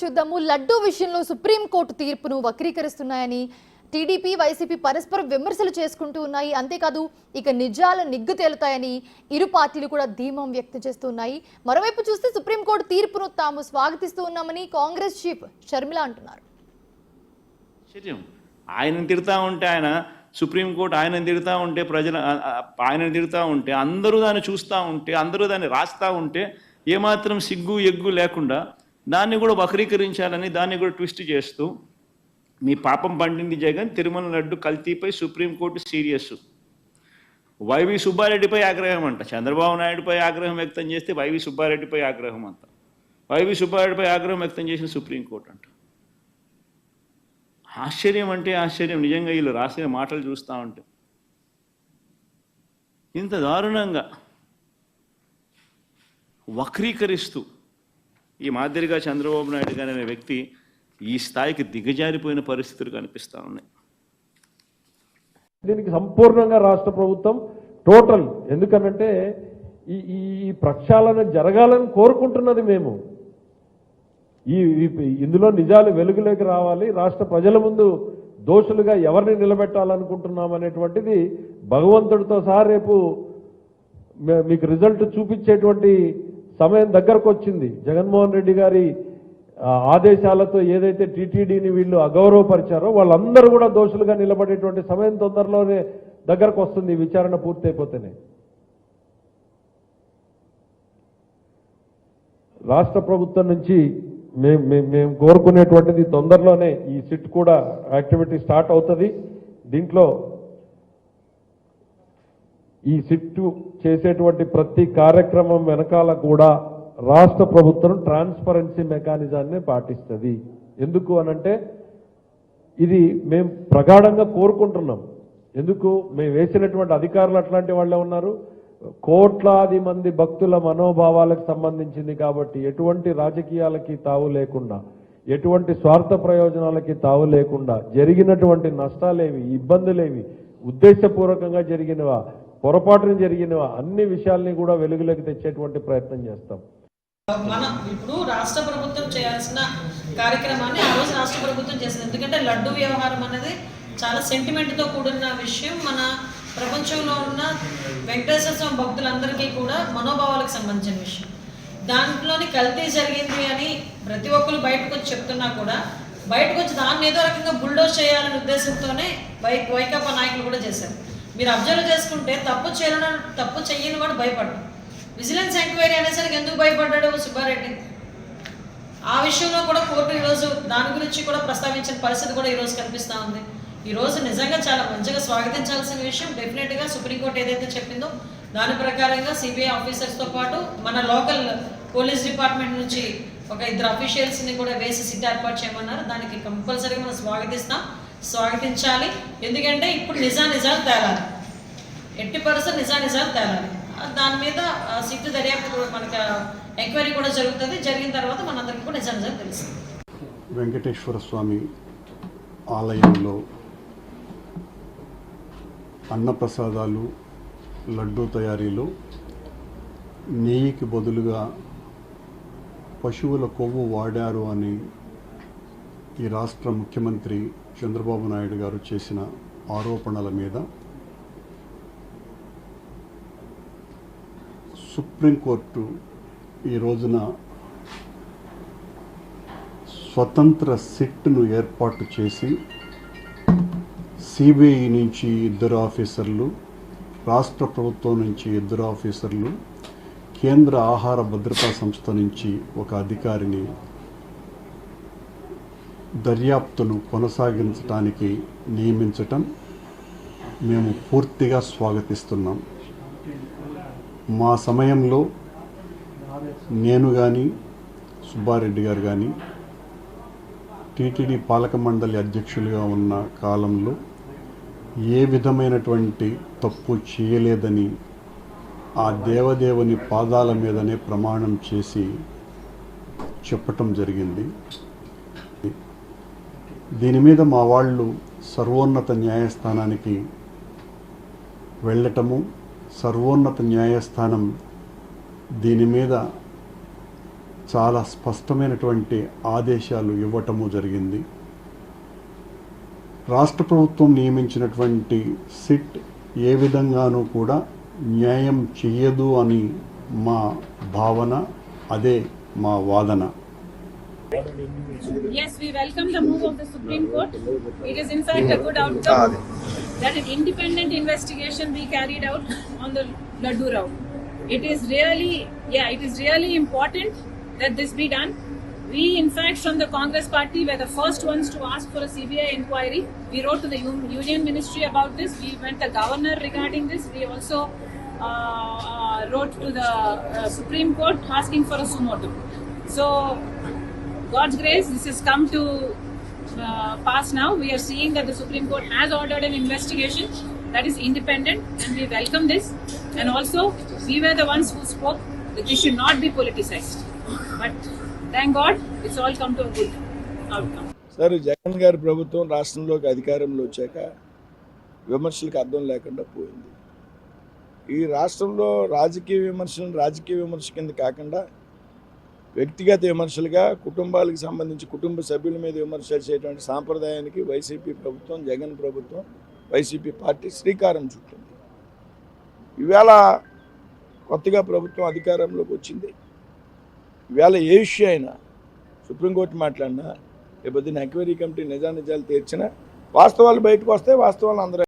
చూద్దాము. లడ్డూ విషయంలో సుప్రీంకోర్టు తీర్పును వక్రీకరిస్తున్నాయని టీడీపీ వైసీపీ పరస్పర విమర్శలు చేసుకుంటూ ఉన్నాయి. అంతేకాదు ఇక నిజాలు నిగ్గు తేలుతాయని ఇరు పార్టీలు కూడా ధీమం వ్యక్తం చేస్తున్నాయి. మరోవైపు చూస్తే సుప్రీంకోర్టు తీర్పును తాము స్వాగతిస్తూ ఉన్నామని కాంగ్రెస్ చీఫ్ షర్మిల అంటున్నారు. ఆయనను తిడతా ఉంటే ఆయన సుప్రీంకోర్టు ఆయనను తిడతా ఉంటే ప్రజలు ఆయనను తిడతా ఉంటే అందరూ దాన్ని చూస్తూ ఉంటే అందరూ దాన్ని రాస్తూ ఉంటే ఏమాత్రం సిగ్గు ఎగ్గు లేకుండా దాన్ని కూడా వక్రీకరించాలని దాన్ని కూడా ట్విస్ట్ చేస్తూ మీ పాపం పండింది జగన్, తిరుమల లడ్డు కల్తీపై సుప్రీంకోర్టు సీరియస్. వైవి సుబ్బారెడ్డిపై ఆగ్రహం అంట. చంద్రబాబు నాయుడుపై ఆగ్రహం వ్యక్తం చేస్తే వైవి సుబ్బారెడ్డిపై ఆగ్రహం అంట. వైవి సుబ్బారెడ్డిపై ఆగ్రహం వ్యక్తం చేసిన సుప్రీంకోర్టు అంట. ఆశ్చర్యం అంటే ఆశ్చర్యం. నిజంగా వీళ్ళు రాసిన మాటలు చూస్తూ ఉంటే ఇంత దారుణంగా వక్రీకరిస్తూ ఈ మాదిరిగా చంద్రబాబు నాయుడు గారు అనే వ్యక్తి ఈ స్థాయికి దిగజారిపోయిన పరిస్థితులు కనిపిస్తూ ఉన్నాయి. దీనికి సంపూర్ణంగా రాష్ట్ర ప్రభుత్వం టోటల్, ఎందుకనంటే ఈ ప్రక్షాళన జరగాలని కోరుకుంటున్నది మేము. ఇందులో నిజాలు వెలుగులోకి రావాలి, రాష్ట్ర ప్రజల ముందు దోషులుగా ఎవరిని నిలబెట్టాలనుకుంటున్నాం అనేటువంటిది భగవంతుడితో సహా రేపు మీకు రిజల్ట్ చూపించేటువంటి సమయం దగ్గరకు వచ్చింది. జగన్మోహన్ రెడ్డి గారి ఆదేశాలతో ఏదైతే టీటీడీని వీళ్ళు అగౌరవపరిచారో వాళ్ళందరూ కూడా దోషులుగా నిలబడేటువంటి సమయం తొందరలోనే దగ్గరకు వస్తుంది. విచారణ పూర్తయిపోతేనే రాష్ట్ర ప్రభుత్వం నుంచి మేము కోరుకునేటువంటిది తొందరలోనే ఈ సిట్ కూడా యాక్టివిటీ స్టార్ట్ అవుతుంది. దీంట్లో ఈ సిట్ చేసేటువంటి ప్రతి కార్యక్రమం వెనకాల కూడా రాష్ట్ర ప్రభుత్వం ట్రాన్స్పరెన్సీ మెకానిజాన్ని పాటిస్తుంది. ఎందుకు అనంటే ఇది మేము ప్రగాఢంగా కోరుకుంటున్నాం. ఎందుకు మేము వేసినటువంటి అధికారులు అట్లాంటి వాళ్ళే ఉన్నారు. కోట్లాది మంది భక్తుల మనోభావాలకు సంబంధించింది కాబట్టి ఎటువంటి రాజకీయాలకి తావు లేకుండా, ఎటువంటి స్వార్థ ప్రయోజనాలకి తావు లేకుండా జరిగినటువంటి నష్టాలేవి, ఇబ్బందులేవి, ఉద్దేశపూర్వకంగా జరిగినవా, పొరపాటున జరిగినవా, అన్ని విషయాల్ని కూడా వెలుగులోకి తెచ్చేటువంటి ప్రయత్నం చేస్తాం. మనం ఇప్పుడు రాష్ట్ర ప్రభుత్వం చేయాల్సిన కార్యక్రమాన్ని ఆ రోజు రాష్ట్ర ప్రభుత్వం చేసింది. ఎందుకంటే లడ్డు వ్యవహారం అనేది చాలా సెంటిమెంట్తో కూడిన విషయం. మన ప్రపంచంలో ఉన్న వెంకటేశ్వర స్వామి భక్తులందరికీ కూడా మనోభావాలకు సంబంధించిన విషయం. దాంట్లోని కల్తీ జరిగింది అని ప్రతి ఒక్కరు బయటకు వచ్చి చెప్తున్నా కూడా బయటకు వచ్చి దాన్ని ఏదో రకంగా బుల్డోజ్ చేయాలనే ఉద్దేశంతోనే వైకాపా నాయకులు కూడా చేశారు. మీరు అబ్జర్వ్ చేసుకుంటే తప్పు చెయ్యని వాడు భయపడ్డాడు. విజిలెన్స్ ఎంక్వైరీ అనేసరికి ఎందుకు భయపడ్డాడు సుబ్బారెడ్డి? ఆ విషయంలో కూడా కోర్టు ఈరోజు దాని గురించి కూడా ప్రస్తావించిన పరిస్థితి కూడా ఈరోజు కనిపిస్తూ ఉంది. ఈరోజు నిజంగా చాలా మంచిగా స్వాగతించాల్సిన విషయం. డెఫినెట్గా సుప్రీంకోర్టు ఏదైతే చెప్పిందో దాని ప్రకారంగా సిబిఐ ఆఫీసర్స్తో పాటు మన లోకల్ పోలీస్ డిపార్ట్మెంట్ నుంచి ఒక 2 అఫీషియల్స్ని కూడా వేసి సిట్ ఏర్పాటు చేయమన్నారు. దానికి కంపల్సరీగా మనం స్వాగతించాలి. ఎందుకంటే ఇప్పుడు నిజాలు తేలాలి, ఎట్టి పరిస్థితులు నిజాలు తేలాలి. దాని మీద సిట్ దర్యాప్తు కూడా మనకు ఎంక్వైరీ కూడా జరుగుతుంది. జరిగిన తర్వాత మనందరికీ కూడా నిజాలు తెలుస్తుంది. వెంకటేశ్వర స్వామి ఆలయంలో అన్నప్రసాదాలు, లడ్డూ తయారీలో నెయ్యికి బదులుగా పశువుల కొవ్వు వాడారు అని ఈ రాష్ట్ర ముఖ్యమంత్రి చంద్రబాబు నాయుడు గారు చేసిన ఆరోపణల మీద సుప్రీంకోర్టు ఈ రోజున స్వతంత్ర సిట్ను ఏర్పాటు చేసి సిబిఐ నుంచి 2 ఆఫీసర్లు, రాష్ట్ర ప్రభుత్వం నుంచి 2 ఆఫీసర్లు, కేంద్ర ఆహార భద్రతా సంస్థ నుంచి ఒక అధికారిని దర్యాప్తును కొనసాగించడానికి నియమించటం మేము పూర్తిగా స్వాగతిస్తున్నాం. మా సమయంలో నేను కానీ సుబ్బారెడ్డి గారు కానీ టీటీడీ పాలక మండలి అధ్యక్షులుగా ఉన్న కాలంలో ఏ విధమైనటువంటి తప్పు చేయలేదని ఆ దేవదేవుని పాదాల మీదనే ప్రమాణం చేసి చెప్పటం జరిగింది. దీని మీద మా వాళ్ళు సర్వోన్నత న్యాయస్థానానికి వెళ్ళటము, సర్వోన్నత న్యాయస్థానం దీని మీద చాలా స్పష్టమైనటువంటి ఆదేశాలు ఇవ్వటము జరిగింది. రాష్ట్ర ప్రభుత్వం నియమించినటువంటి సిట్ ఏ విధంగానూ కూడా న్యాయం చేయదు అని మా భావన, అదే మా వాదన. Yes, we welcome the move of the Supreme Court. It is in fact a good outcome that an independent investigation be carried out on the Laddu Rao. It is really important that this be done. We in fact from the Congress party were the first ones to ask for a CBI inquiry. We wrote to the Union Ministry about this. We went to the governor regarding this. We also wrote to the Supreme Court asking for a sumo motu. So God's grace, this has come to pass now. We are seeing that the Supreme Court has ordered an investigation that is independent, and we welcome this. And also, we were the ones who spoke that this should not be politicized. But thank God, it's all come to a good outcome. Sir, Jagan గారి ప్రభుత్వం రాష్ట్రంలోకి అధికారంలో వచ్చాక విమర్శలకు అర్థం లేకుండా పోయింది. ఈ రాష్ట్రంలో రాజకీయ విమర్శ కింద కాకుండా వ్యక్తిగత విమర్శలుగా కుటుంబాలకు సంబంధించి కుటుంబ సభ్యుల మీద విమర్శలు చేయటువంటి సాంప్రదాయానికి వైసీపీ ప్రభుత్వం, జగన్ ప్రభుత్వం, వైసీపీ పార్టీ శ్రీకారం చుట్టింది. ఈవేళ కొత్తగా ప్రభుత్వం అధికారంలోకి వచ్చింది. ఈవేళ ఏ విషయం అయినా సుప్రీంకోర్టు మాట్లాడినా, లేకపోతే ఎంక్వైరీ కమిటీ నిజానిజాలు తీర్చినా వాస్తవాలు బయటకు వస్తే వాస్తవాలు అందరూ